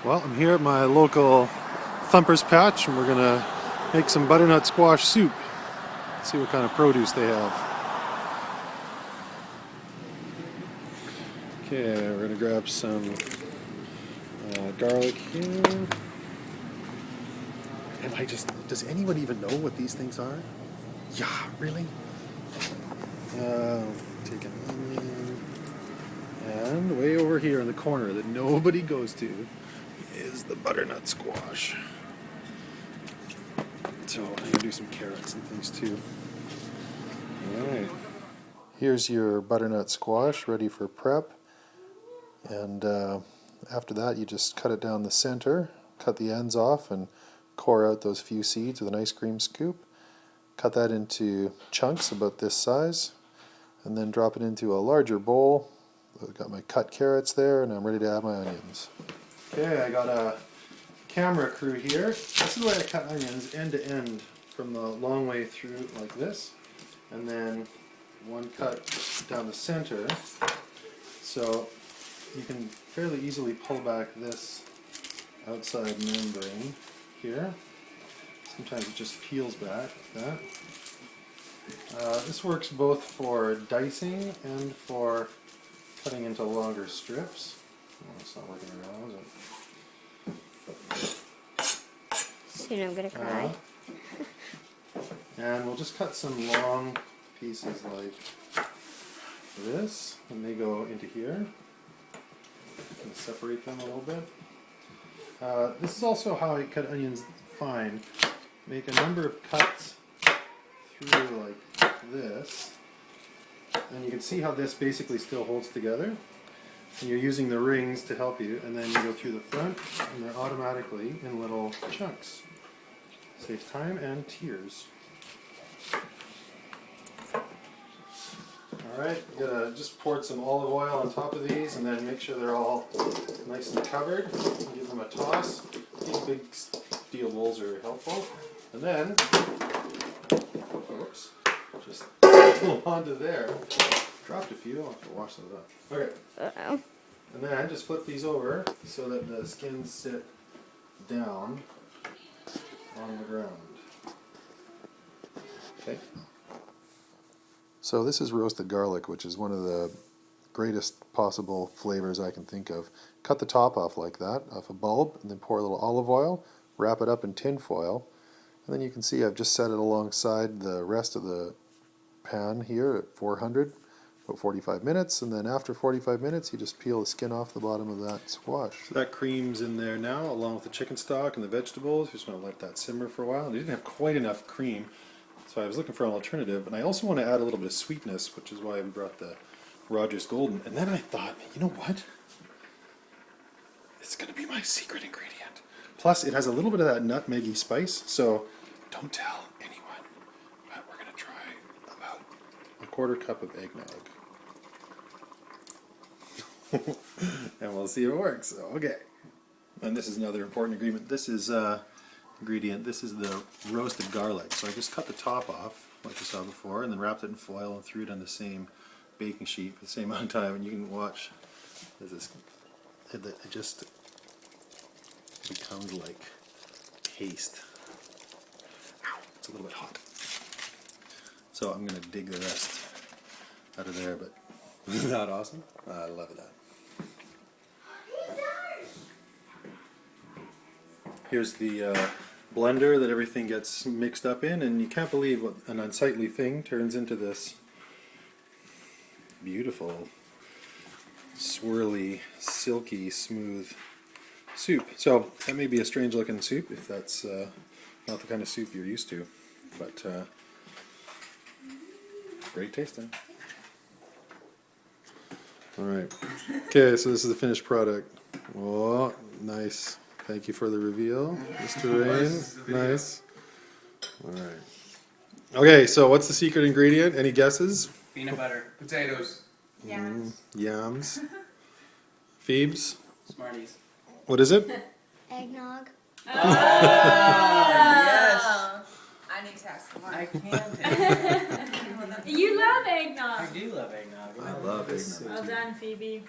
Well, I'm here at my local Thumper's Patch and we're gonna make some butternut squash soup. Let's see what kind of produce they have. Okay, we're gonna grab some garlic here. Does anyone even know what these things are? Yeah, really? Take an onion. And way over here in the corner that nobody goes to is the butternut squash. So I'm gonna do some carrots and things too. Alright. Here's your butternut squash ready for prep. And after that you just cut it down the center, cut the ends off and core out those few seeds with an ice cream scoop. Cut that into chunks about this size and then drop it into a larger bowl. I've got my cut carrots there and I'm ready to add my onions. Okay, I got a camera crew here. This is the way I cut onions, end to end, from the long way through like this, and then one cut down the center. So you can fairly easily pull back this outside membrane here. Sometimes it just peels back like that. This works both for dicing and for cutting into longer strips. Oh, it's not working at all, is it? Soon I'm gonna cry. And we'll just cut some long pieces like this, and they go into here. And separate them a little bit. This is also how I cut onions fine. Make a number of cuts through like this, and you can see how this basically still holds together. And you're using the rings to help you, and then you go through the front, and they're automatically in little chunks. Saves time and tears. Alright, I'm gonna just pour some olive oil on top of these, and then make sure they're all nice and covered. And give them a toss. These big steel bowls are helpful. And then, oops, just pull onto there. Dropped a few, I'll have to wash those up. Okay. Uh-oh. And then just flip these over so that the skins sit down on the ground. Okay. So this is roasted garlic, which is one of the greatest possible flavors I can think of. Cut the top off like that, off a bulb, and then pour a little olive oil, wrap it up in tin foil, and then you can see I've just set it alongside the rest of the pan here at 400, about 45 minutes, and then after 45 minutes you just peel the skin off the bottom of that squash. So that cream's in there now, along with the chicken stock and the vegetables. Just want to let that simmer for a while. And I didn't have quite enough cream, so I was looking for an alternative, and I also want to add a little bit of sweetness, which is why we brought the Rogers Golden. And then I thought, you know what? It's going to be my secret ingredient. Plus, it has a little bit of that nutmeggy spice, so don't tell anyone. But we're going to try about a quarter cup of eggnog. And we'll see if it works. So, okay. And this is another important ingredient. This is the roasted garlic. So I just cut the top off, like you saw before, and then wrapped it in foil and threw it on the same baking sheet for the same amount of time. And you can watch as it just becomes like paste. Ow, it's a little bit hot. So I'm going to dig the rest out of there, but isn't that awesome? I love that. Here's the blender that everything gets mixed up in, and you can't believe what an unsightly thing turns into this beautiful, swirly, silky, smooth soup. So that may be a strange looking soup if that's not the kind of soup you're used to, but great tasting. Alright, okay, so this is the finished product. Oh, nice. Thank you for the reveal, Mr. Rain. Nice. Alright. Okay, so what's the secret ingredient? Any guesses? Peanut butter. Potatoes. Yams. Yams. Phoebes? Smarties. What is it? Eggnog. Oh, yes. I need to ask more. I can. You love eggnog. I do love eggnog. I love eggnog. Well done, Phoebe.